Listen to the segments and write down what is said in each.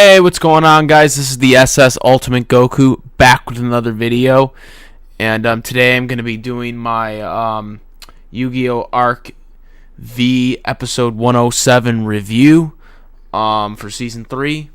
Hey, what's going on, guys? This is the SS Ultimate Goku back with another video, and today I'm going to be doing my Yu-Gi-Oh! Arc V Episode 107 review for Season 3.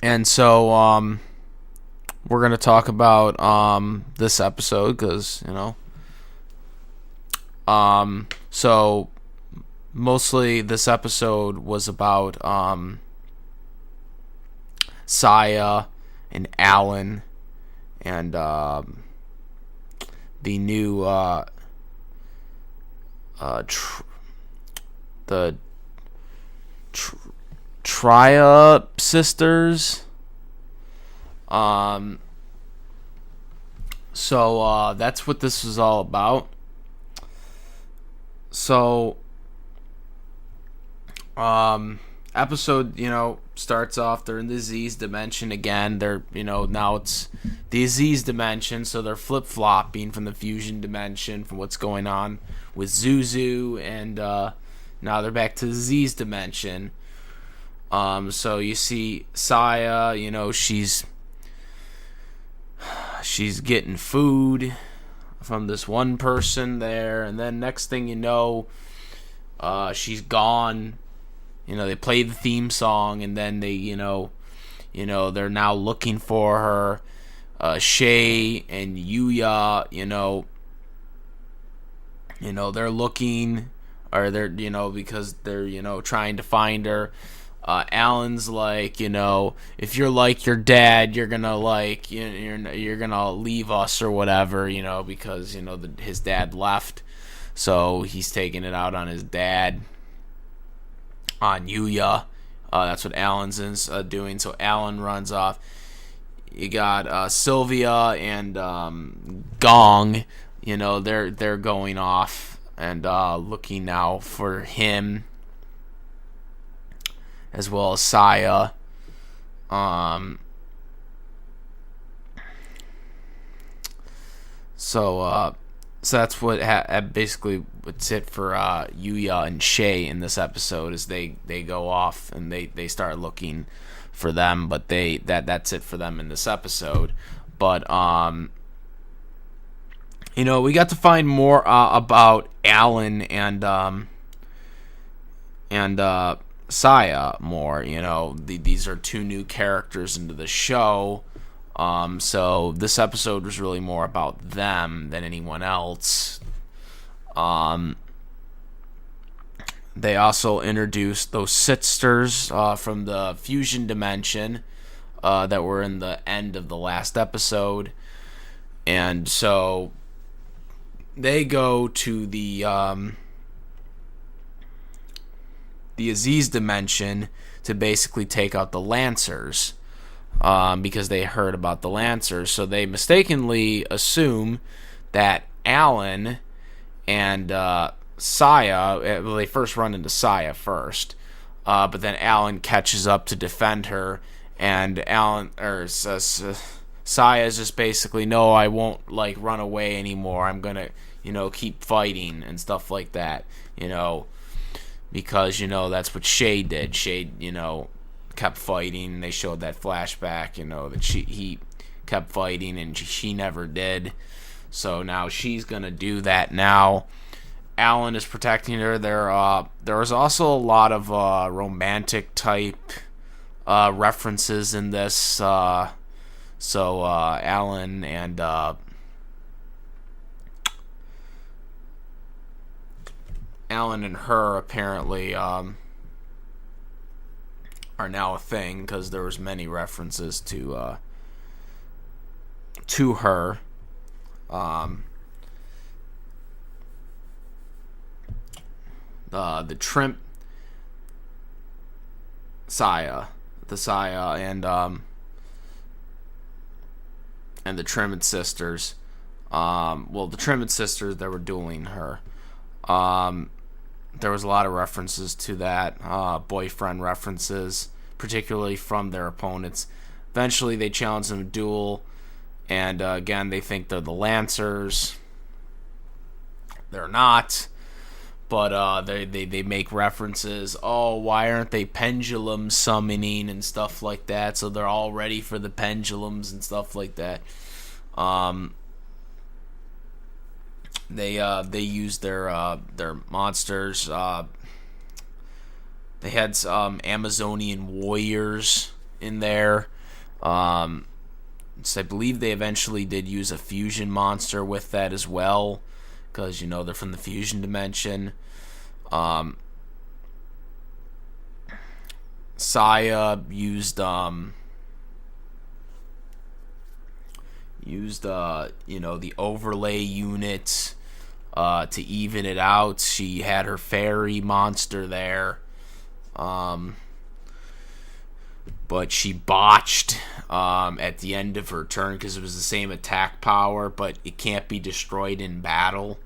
And so we're going to talk about this episode because, so mostly this episode was about Saya and Allen and the new Tria sisters. So that's what this was all about. So episode, starts off, they're in the Z's dimension again. They're, now it's the Z's dimension, so they're flip-flopping from the fusion dimension, from what's going on with Zuzu, and now they're back to the Z's dimension. So you see Saya, she's getting food from this one person there, and then next thing you know, she's gone. They play the theme song, and then they, they're now looking for her. Shay and Yuya, they're looking, or they're, because they're, trying to find her. Allen's like, if you're like your dad, you're gonna you're gonna leave us or whatever, because his dad left, so he's taking it out on his dad. On Yuya, that's what Allen's doing. So Allen runs off. You got Sylvia and Gong. They're going off and looking now for him, as well as Saya. So that's what basically what's it for Yuya and Shay in this episode, is they go off and they start looking for them, but that's it for them in this episode. But we got to find more about Allen and Saya more. These are two new characters into the show. So this episode was really more about them than anyone else. They also introduced those sisters from the fusion dimension that were in the end of the last episode. And so they go to the Aziz dimension to basically take out the Lancers. Because they heard about the Lancers, so they mistakenly assume that Allen and Saya, well, they first run into Saya first, but then Allen catches up to defend her, and Saya is just basically, no, I won't run away anymore. I'm gonna, keep fighting and stuff like that, because that's what Shay did. Shay, kept fighting. They showed that flashback, that he kept fighting and she never did. So now she's gonna do that now. Allen is protecting her. There was also a lot of romantic type references in this. So Allen and her apparently are now a thing, because there was many references to her. The Trimp Saya, the Saya and the Trimmed sisters. The Trimmed sisters that were dueling her. There was a lot of references to that, boyfriend references, particularly from their opponents. Eventually, they challenge them to duel, and again, they think they're the Lancers. They're not, but they make references. Oh, why aren't they pendulum summoning and stuff like that? So they're all ready for the pendulums and stuff like that. They use their monsters. They had some Amazonian warriors in there. So I believe they eventually did use a fusion monster with that as well, because they're from the fusion dimension. Saya used the overlay unit to even it out. She had her fairy monster there, but she botched at the end of her turn because it was the same attack power, but it can't be destroyed in battle.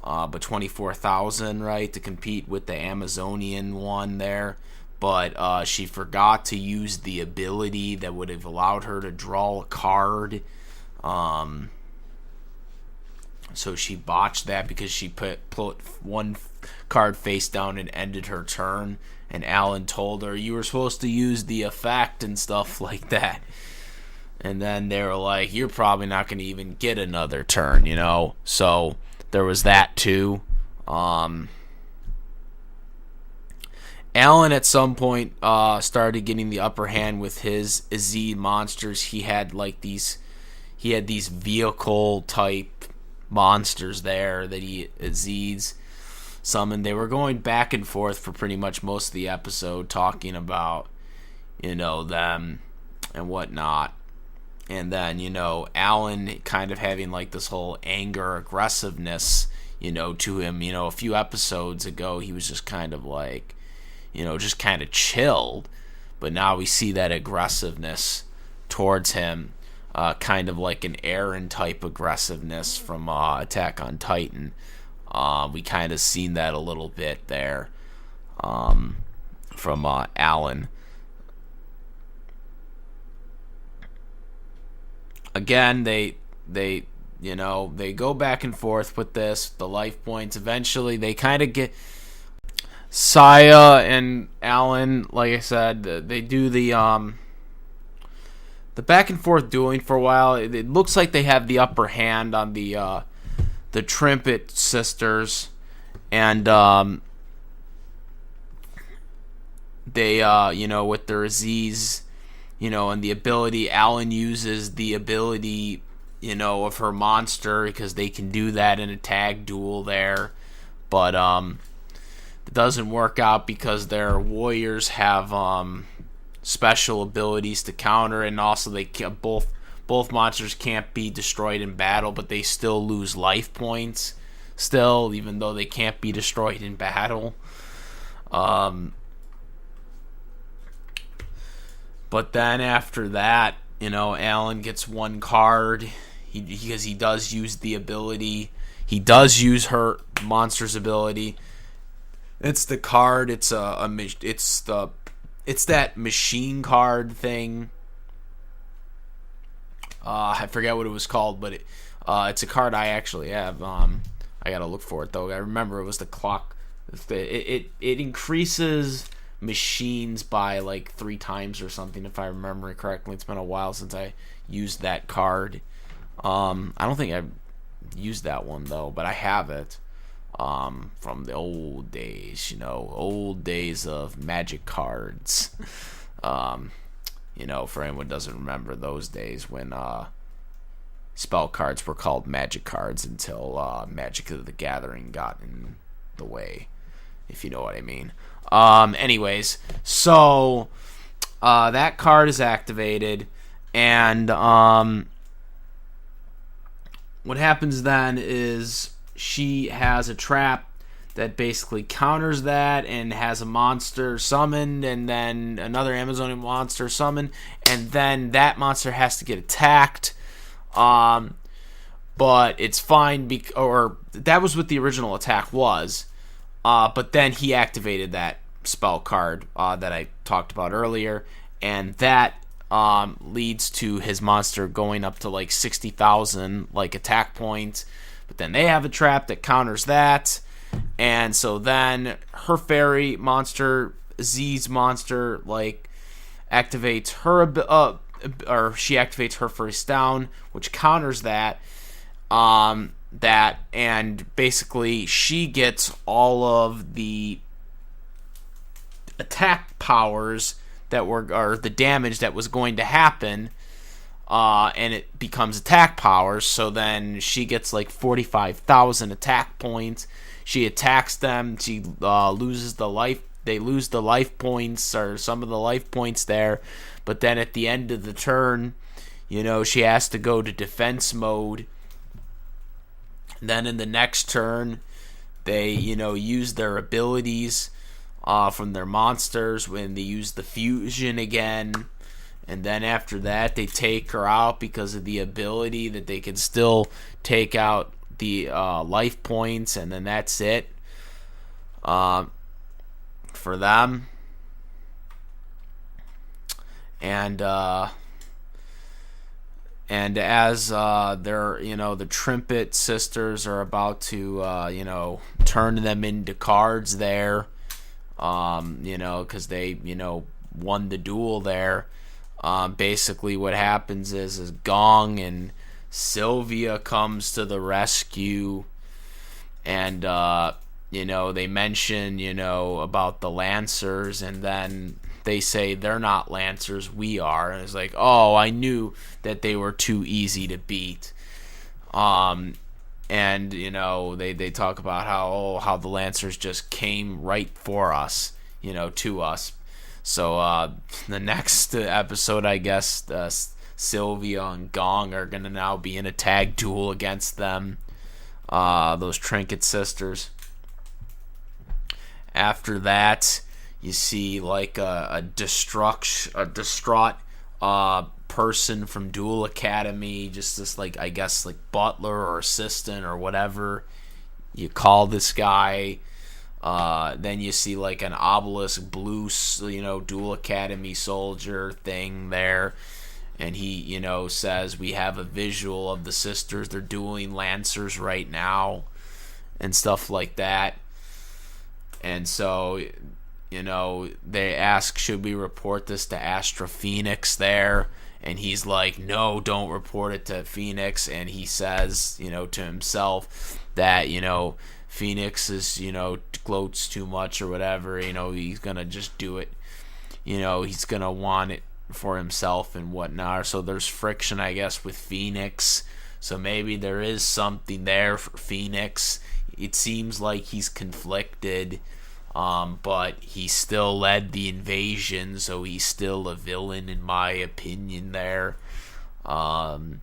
But 24,000, right, to compete with the Amazonian one there. But she forgot to use the ability that would have allowed her to draw a card. So she botched that because she put one card face down and ended her turn. And Allen told her, you were supposed to use the effect and stuff like that. And then they were like, you're probably not going to even get another turn, So there was that too. Allen at some point started getting the upper hand with his Azid monsters. He had these vehicle type monsters there that Aziz summoned. They were going back and forth for pretty much most of the episode, talking about them and whatnot. And then Allen kind of having this whole anger aggressiveness to him. A few episodes ago he was just kind of just kind of chilled, but now we see that aggressiveness towards him, kind of like an Eren type aggressiveness from Attack on Titan. We kind of seen that a little bit there from Allen. Again, they go back and forth with this, the life points. Eventually they kind of get Saya and Allen, like I said, they do the back and forth dueling for a while. It looks like they have the upper hand on the Trimpet sisters, and they with their Aziz, and the ability, Allen uses the ability of her monster because they can do that in a tag duel there, but it doesn't work out because their warriors have special abilities to counter, and also they both monsters can't be destroyed in battle, but they still lose life points still, even though they can't be destroyed in battle. But then after that, Allen gets one card because he does use the ability. He does use her monster's ability. It's the card. It's that machine card thing. I forget what it was called, but it's a card I actually have. I gotta look for it though. I remember it was the clock. It increases machines by 3 times or something, if I remember it correctly. It's been a while since I used that card. I don't think I've used that one though, but I have it. From the old days, old days of magic cards. For anyone who doesn't remember those days when spell cards were called magic cards until Magic of the Gathering got in the way, if you know what I mean. Anyways, so that card is activated, and what happens then is she has a trap that basically counters that and has a monster summoned, and then another Amazonian monster summoned, and then that monster has to get attacked. But it's fine, or that was what the original attack was. But then he activated that spell card that I talked about earlier, and that leads to his monster going up to 60,000 attack points. But then they have a trap that counters that, And so then her fairy monster, Z's monster, like activates her or she activates her first down, which counters that. And basically she gets all of the attack powers that were, or the damage that was going to happen, and it becomes attack powers. So then she gets like 45,000 attack points. She attacks them. She loses the life. They lose the life points, or some of the life points there. But then at the end of the turn, she has to go to defense mode. Then in the next turn, they, use their abilities from their monsters when they use the fusion again. And then after that, they take her out because of the ability that they can still take out the life points. And then that's it for them. And as they're, the Trimpet sisters are about to, turn them into cards there, because they, won the duel there. Basically what happens is Gong and Sylvia comes to the rescue, and, they mention, about the Lancers, and then they say they're not Lancers, we are. And it's like, oh, I knew that they were too easy to beat. And they talk about how the Lancers just came right for us, to us. So the next episode, I guess, Sylvia and Gong are gonna now be in a tag duel against them, those Trinket sisters. After that, you see like a distraught person from Duel Academy, just this, like, I guess, like butler or assistant or whatever you call this guy. Then you see like an obelisk blue, Duel Academy soldier thing there, and he, says we have a visual of the sisters. They're dueling Lancers right now, and stuff like that. And so, they ask, should we report this to Astra Phoenix there? And he's like, no, don't report it to Phoenix. And he says, to himself that, Phoenix is, gloats too much or whatever. He's going to just do it. He's going to want it for himself and whatnot. So there's friction, I guess, with Phoenix. So maybe there is something there for Phoenix. It seems like he's conflicted. But he still led the invasion, so he's still a villain in my opinion there. But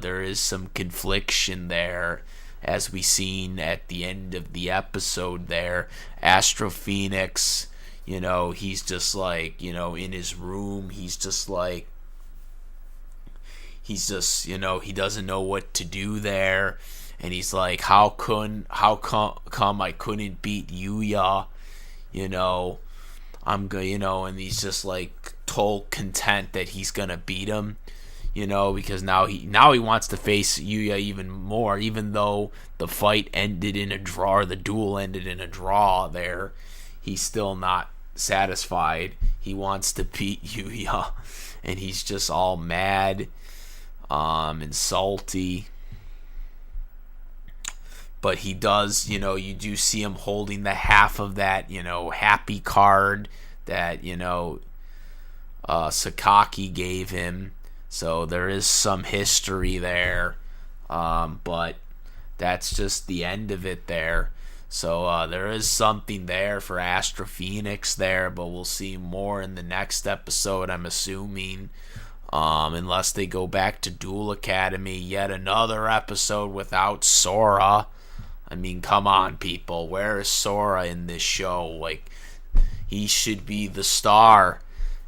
there is some confliction there, as we seen at the end of the episode there. Astro Phoenix, he's just like, in his room, he doesn't know what to do there. And he's like, how come I couldn't beat Yuya? I'm good, and he's just like told content that he's gonna beat him, because now he wants to face Yuya even more, even though the fight ended in a draw, or the duel ended in a draw there. He's still not satisfied. He wants to beat Yuya, and he's just all mad, and salty. But he does, you do see him holding the half of that, happy card that, Sakaki gave him. So there is some history there. But that's just the end of it there. So there is something there for Astra Phoenix there, but we'll see more in the next episode, I'm assuming. Unless they go back to Duel Academy, yet another episode without Sora. I mean, come on, people. Where is Sora in this show? Like, he should be the star.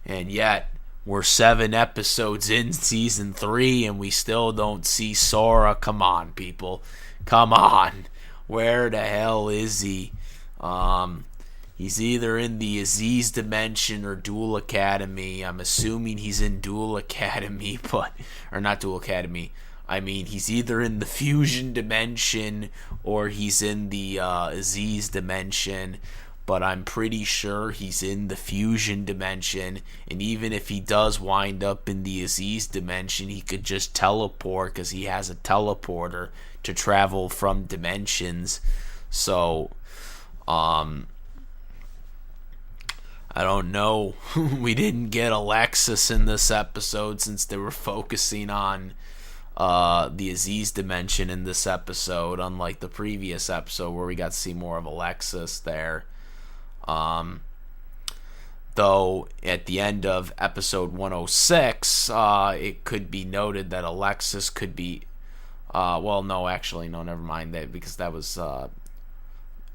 And yet, we're 7 episodes in season 3, and we still don't see Sora. Come on, people. Come on. Where the hell is he? He's either in the Aziz Dimension or Duel Academy. I'm assuming he's in Duel Academy, or not Duel Academy. I mean, he's either in the fusion dimension or he's in the Aziz dimension, but I'm pretty sure he's in the fusion dimension. And even if he does wind up in the Aziz dimension, he could just teleport because he has a teleporter to travel from dimensions. So, I don't know. We didn't get Alexis in this episode since they were focusing on the Aziz dimension in this episode, unlike the previous episode where we got to see more of Alexis there. Though at the end of episode 106, it could be noted that Alexis could be. Well, no, actually, no, never mind that because that was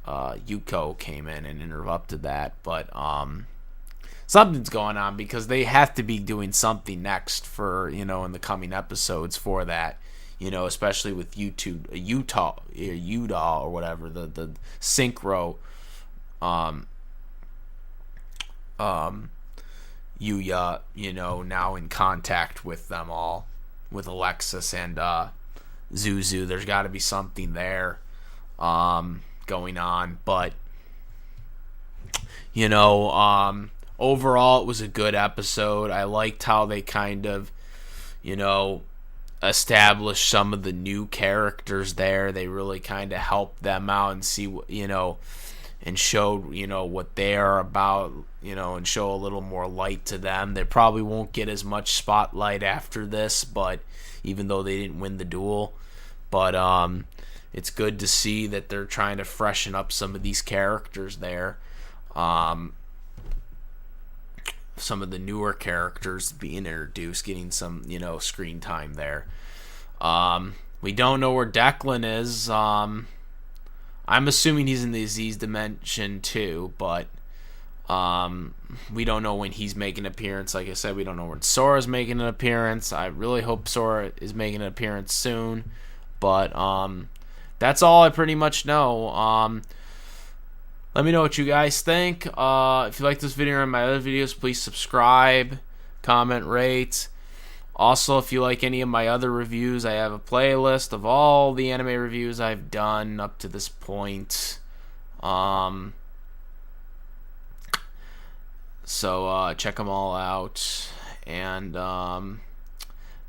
Yuko came in and interrupted that, but something's going on because they have to be doing something next for, in the coming episodes for that, especially with Utah or whatever, the synchro Yuya, now in contact with them all, with Alexis and Zuzu. There's got to be something there going on, but overall, it was a good episode. I liked how they kind of, established some of the new characters there. They really kind of helped them out and see, and showed, what they are about, and show a little more light to them. They probably won't get as much spotlight after this, but even though they didn't win the duel, but it's good to see that they're trying to freshen up some of these characters there. Some of the newer characters being introduced, getting some, screen time there. We don't know where Declan is. I'm assuming he's in the Aziz dimension too, but we don't know when he's making an appearance. Like I said, we don't know when Sora's making an appearance. I really hope Sora is making an appearance soon, but that's all I pretty much know. Let me know what you guys think. If you like this video and my other videos, please subscribe, comment, rate. Also, if you like any of my other reviews, I have a playlist of all the anime reviews I've done up to this point. So check them all out. And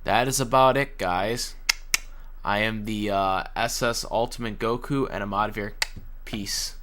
that is about it, guys. I am the SS Ultimate Goku, and I'm out of here. Peace.